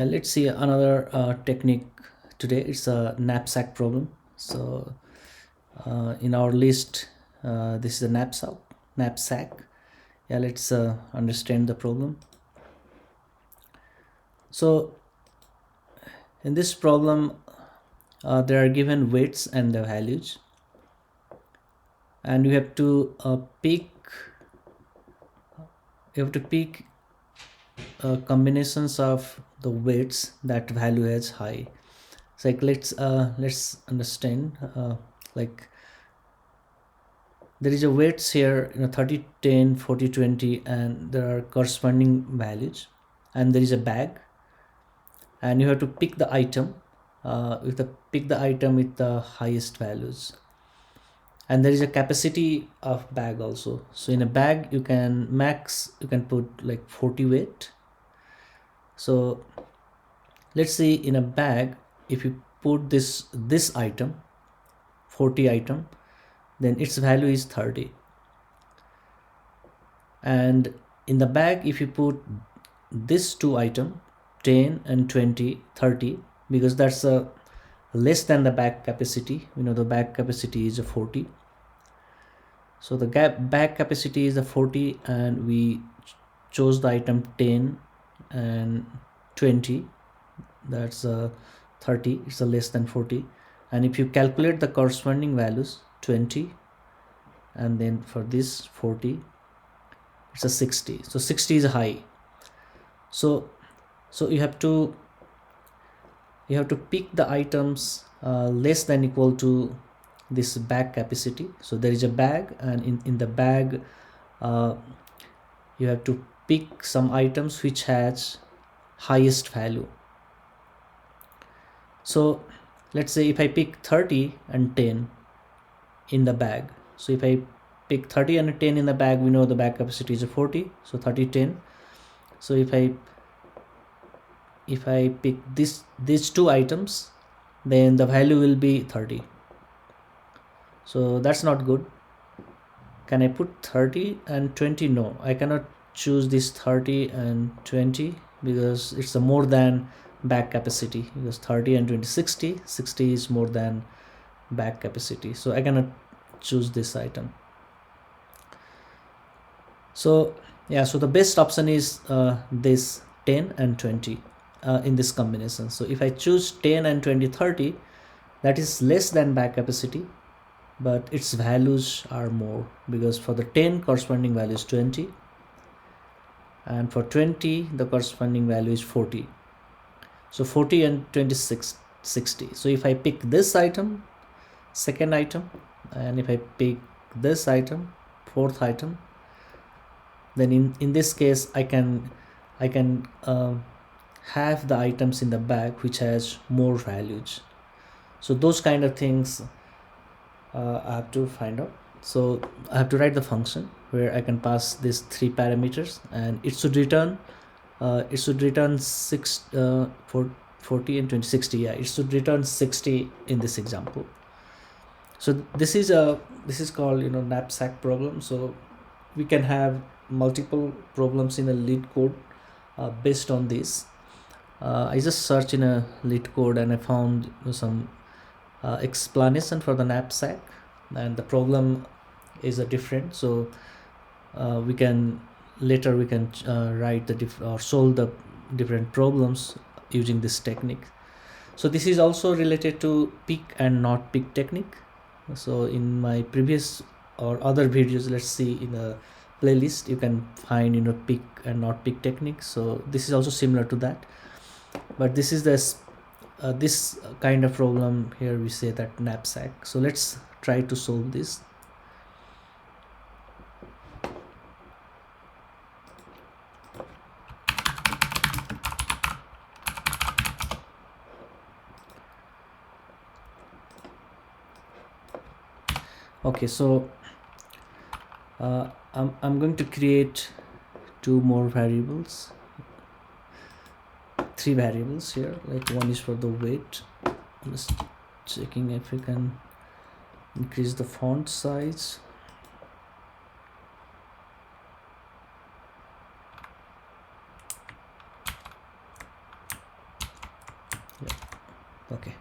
Yeah, let's see another technique today. It's a knapsack problem. So in our list, this is a knapsack. Yeah, let's understand the problem. So in this problem, there are given weights and the values, and you have to pick combinations of the weights that value has high. So like let's understand like there is a weights here, 30, 10, 40, 20, and there are corresponding values, and there is a bag, and you have to pick the item pick the item with the highest values, and there is a capacity of bag also. So in a bag you can put like 40 weight. So let's say in a bag, if you put this item 40 item, then its value is 30. And in the bag, if you put this two item 10 and 20, 30, because that's a less than the bag capacity. The bag capacity is a 40. So the bag capacity is a 40, and we chose the item 10 and 20, that's a 30. It's a less than 40. And if you calculate the corresponding values, 20, and then for this 40, it's a 60. So 60 is high. So you have to pick the items less than equal to this bag capacity. So there is a bag, and in the bag you have to pick some items which has highest value. So let's say if I pick 30 and 10 in the bag, so if I pick 30 and 10 in the bag, we know the bag capacity is a 40, so 30, 10. So if I pick these two items, then the value will be 30. So that's not good. Can I put 30 and 20? No, I cannot choose this 30 and 20 because it's a more than bag capacity, because 30 and 20, 60 is more than bag capacity. So I cannot choose this item. So yeah, so the best option is this 10 and 20 in this combination. So if I choose 10 and 20, 30, that is less than bag capacity, but its values are more, because for the 10 corresponding value is 20, and for 20 the corresponding value is 40. So 40 and 26, 60. So if I pick this item, second item, and if I pick this item, fourth item, then in this case I can have the items in the bag which has more values. So those kind of things I have to find out. So I have to write the function where I can pass these three parameters, and it should return 40 and 20, 60. Yeah, it should return 60 in this example. So this is called knapsack problem. So we can have multiple problems in a lead code based on this. I just searched in a lead code and I found some explanation for the knapsack, and the problem is a different. So we can write or solve the different problems using this technique. So this is also related to pick and not pick technique. So in my previous or other videos, let's see in a playlist, you can find pick and not pick technique. So this is also similar to that, but this is this kind of problem here. We say that knapsack. So let's try to solve this. Okay, so I'm going to create three variables here. Like one is for the weight. I'm just checking if we can increase the font size. Yeah. Okay,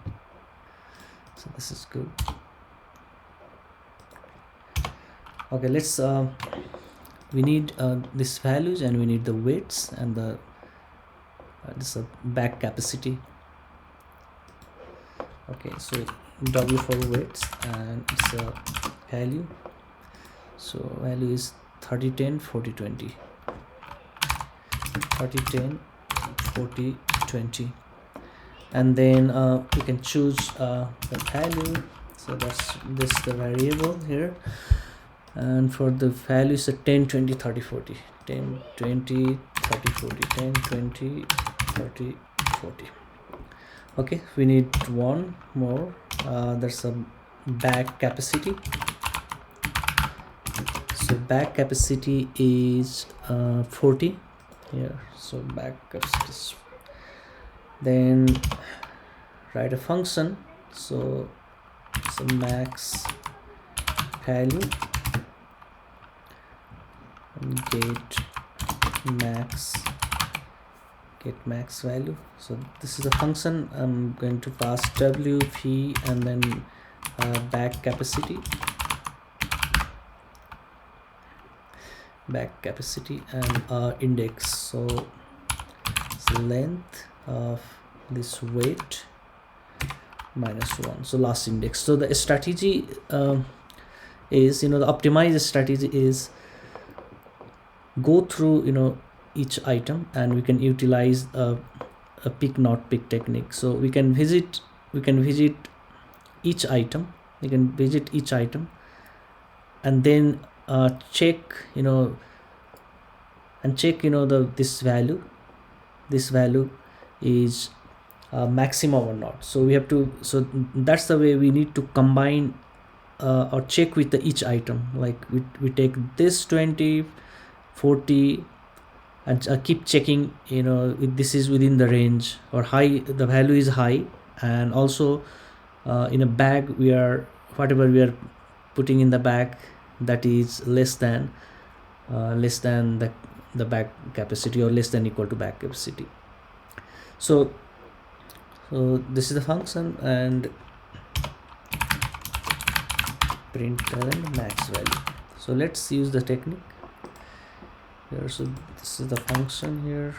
so this is good. Okay, let's we need these values, and we need the weights and the this back capacity. Okay, so W for weights, and it's a value. So value is 30 10 40 20, 30 10 40 20, and then you can choose the value. So that's this the variable here, and for the value is a 10 20 30 40, 10 20 30 40, 10 20 30 40. Okay, we need one more. There's a back capacity. So back capacity is 40 here. So back capacity is, then write a function. So it's a max value and get max value. So this is a function. I'm going to pass w v and then back capacity and index. So it's the length of this weight minus 1, so last index. So the strategy is, the optimized strategy is go through each item, and we can utilize a pick not pick technique. So we can visit each item, and then check this value is maximum or not. So we have to, so that's the way we need to combine or check with each item. Like we take this 20 40 and keep checking if this is within the range or high, the value is high, and also in a bag whatever we are putting in the bag, that is less than the bag capacity, or less than equal to bag capacity. So this is the function, and print max value. So let's use the technique here. So this is the function here.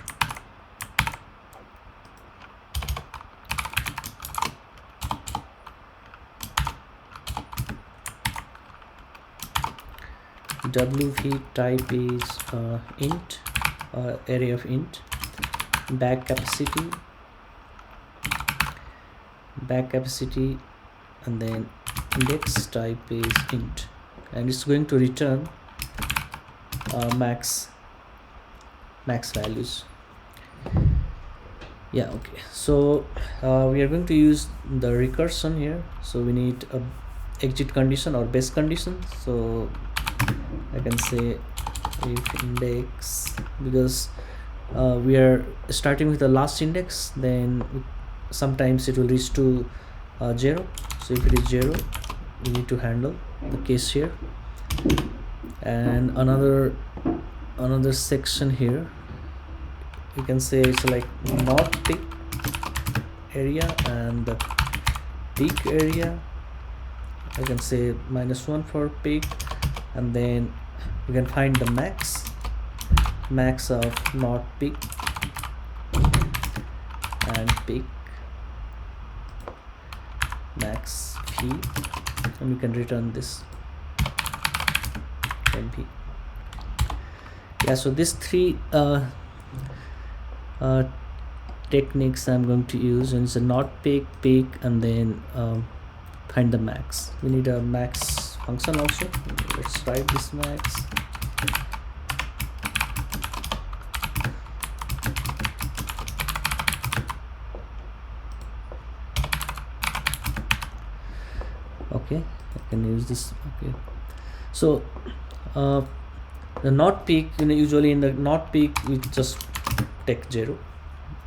WV type is int, array of int. Back capacity, and then index type is int, and it's going to return max values. Yeah, okay. So we are going to use the recursion here. So we need a exit condition or base condition. So I can say if index, because we are starting with the last index, then sometimes it will reach to 0. So if it is 0, we need to handle the case here. And another section here, you can say it's like not peak area and the peak area. I can say -1 for peak, and then you can find the max of not peak and peak, max v, and you can return this mp. Yeah, so these three techniques I'm going to use, and it's a not peak, and then find the max. We need a max function also. Let's write this max. Okay, I can use this. Okay, so the not peak, usually in the not peak we just take 0,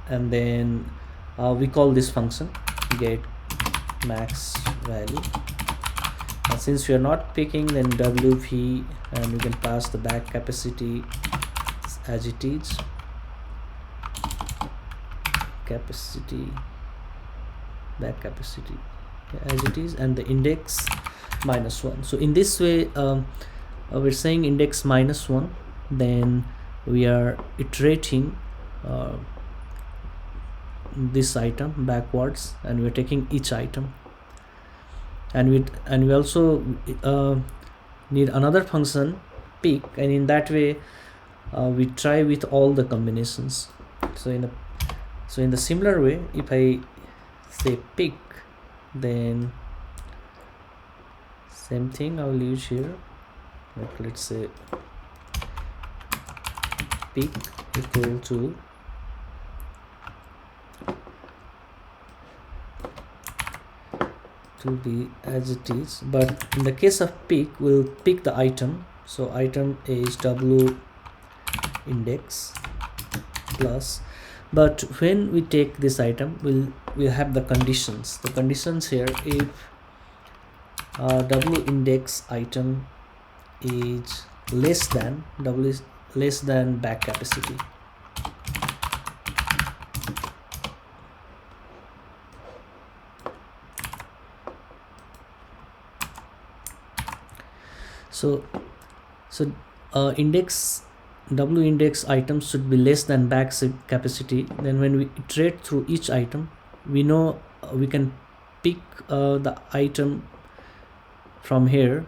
and then we call this function get max value, and since we are not picking, then wv, and we can pass the back capacity as it is, capacity back capacity as it is, and the index -1. So in this way, we're saying index -1, then we are iterating this item backwards, and we're taking each item, and we also need another function pick, and in that way we try with all the combinations. So in the similar way, if I say pick, then same thing I'll use here, like let's say pick equal to be as it is, but in the case of pick, we'll pick the item. So item is w index plus, but when we take this item, we'll have the conditions. The conditions here, if w index item is less than w is less than back capacity. So index w index items should be less than back capacity. Then when we iterate through each item, we know we can pick the item from here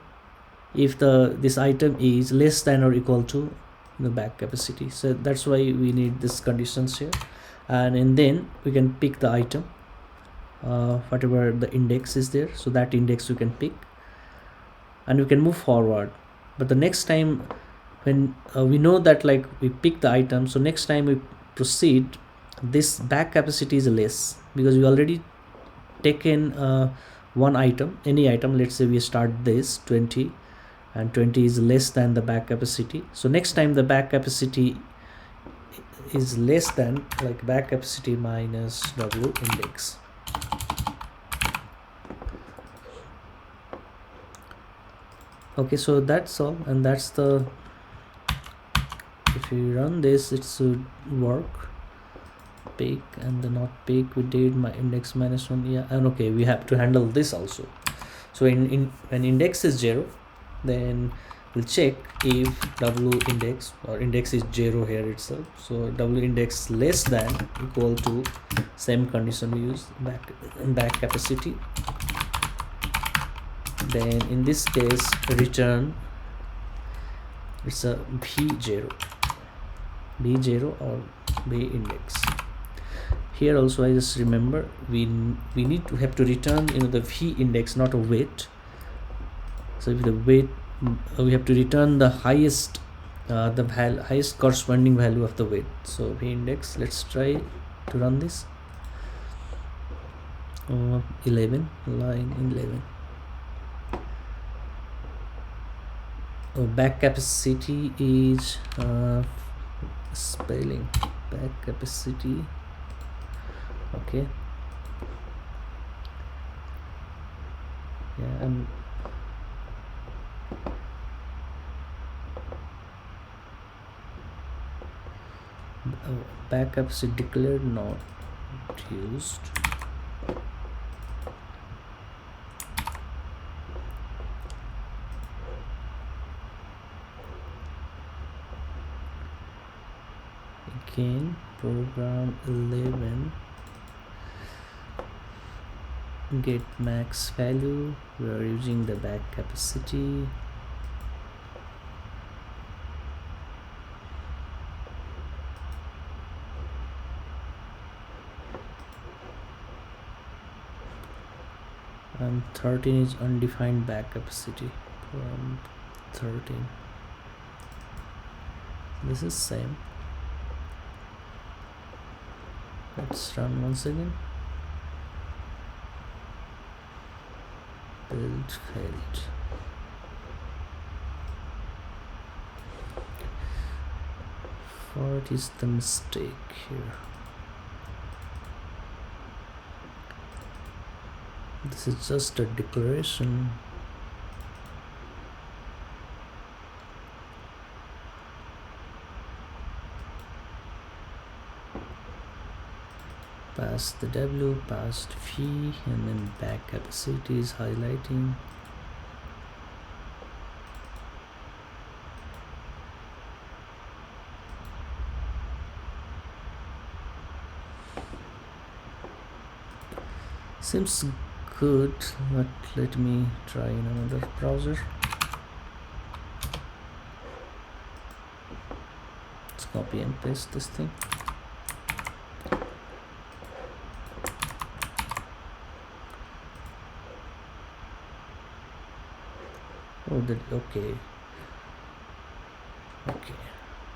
if this item is less than or equal to the back capacity. So that's why we need these conditions here, and then we can pick the item whatever the index is there. So that index we can pick, and we can move forward. But the next time when we know that like we pick the item, so next time we proceed, this back capacity is less because we already taken one item, any item. Let's say we start this 20, and 20 is less than the back capacity. So next time the back capacity is less than like back capacity minus w index. Okay, so that's all, and that's the, if you run this, it should work. Pick and the not pick, we did my index -1, yeah, and okay, we have to handle this also. So in when index is 0, then we'll check if w index or index is 0 here itself. So w index less than equal to, same condition we use, back capacity. Then in this case return, it's a b0 or b index. Here also I just remember we need to have to return the v index, not a weight. So if the weight, we have to return the highest highest corresponding value of the weight. So v index, let's try to run this. 11, line 11. Back capacity is spelling back capacity. Okay, yeah, and back capacity declared, not used. Again, program 11, get max value, we are using the back capacity. And 13 is undefined back capacity from 13. This is same. Let's run once again. Build failed. What is the mistake here? This is just a declaration. pass the W, passed V, and then back capacity is highlighting. Seems good, but let me try in another browser. Let's copy and paste this thing. Oh, okay.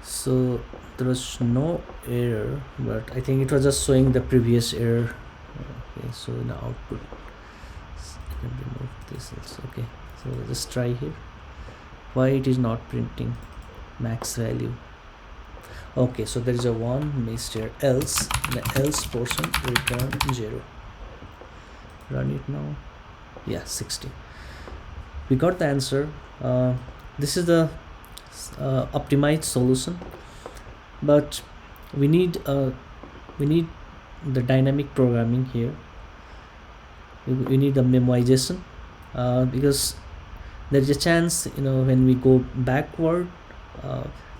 So there was no error, but I think it was just showing the previous error. Okay, so in the output, you can remove this also. Okay, so let's try here. Why it is not printing max value? Okay, so there is a one missed here. Else, the else portion return 0. Run it now. Yeah, 60. We got the answer. This is the optimized solution, but we need the dynamic programming here. We need the memoization, because there's a chance, when we go backward,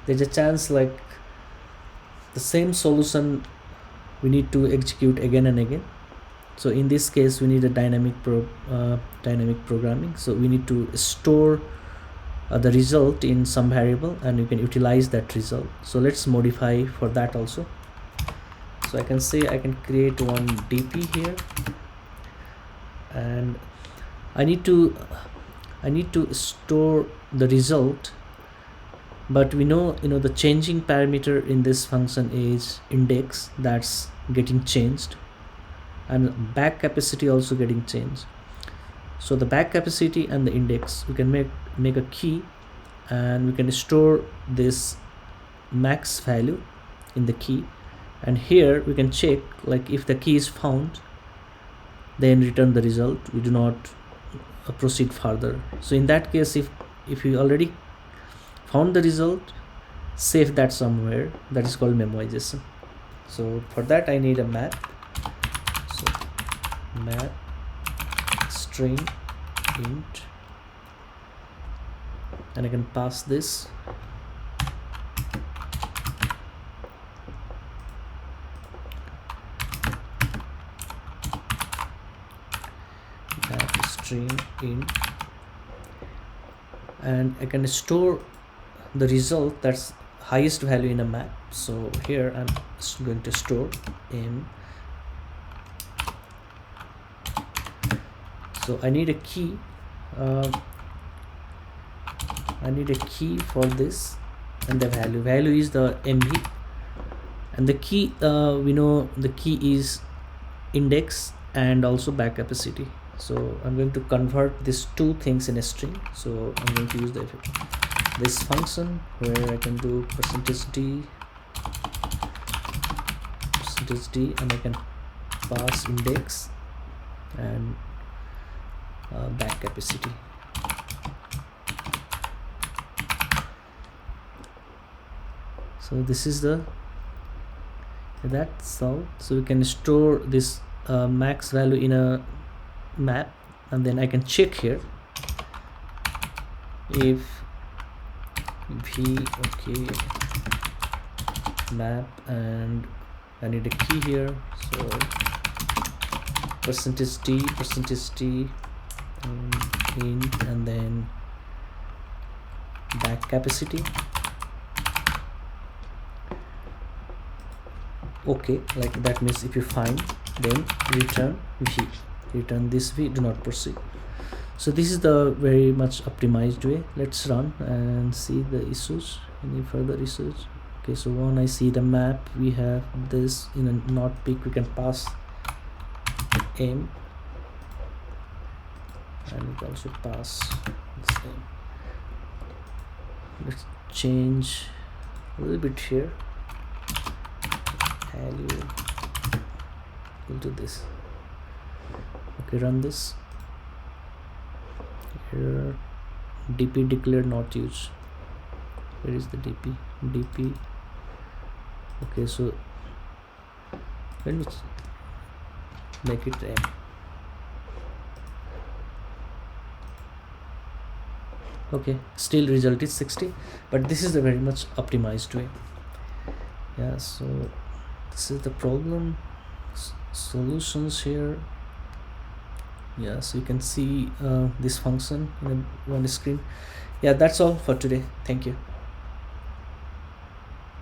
there's a chance like the same solution we need to execute again and again. So in this case we need a dynamic programming. So we need to store the result in some variable, and you can utilize that result. So let's modify for that also. So I can say I can create one DP here, and I need to store the result, but we know the changing parameter in this function is index, that's getting changed, and back capacity also getting changed. So the back capacity and the index, we can make a key, and we can store this max value in the key, and here we can check, like if the key is found, then return the result. We do not proceed further. So in that case, if you already found the result, save that somewhere. That is called memoization. So for that I need a map. So map string int, and I can pass this. Map string int, and I can store the result that's highest value in a map. So here I'm going to store m. So I need a key. I need a key for this, and the value is the MB, and the key, we know the key is index and also back capacity. So I'm going to convert these two things in a string. So I'm going to use this function where I can do %d, and I can pass index and back capacity. So this is that's all. So we can store this max value in a map, and then I can check here if v map, and I need a key here. So %d int, and then back capacity. Okay, like that means if you find, then return v, return this v, do not proceed. So this is the very much optimized way. Let's run and see the issues, any further issues. Okay, so one, I see the map, we have this in a not pick, we can pass m, and we can also pass this m. Let's change a little bit here, value equal to this. Okay, run this. Here dp declared not used. Where is the dp? Okay, so when we make it m. Okay, still result is 60, but this is a very much optimized way. Yeah, so this is the problem. Solutions here. Yeah, so you can see this function in one screen. Yeah, that's all for today. Thank you.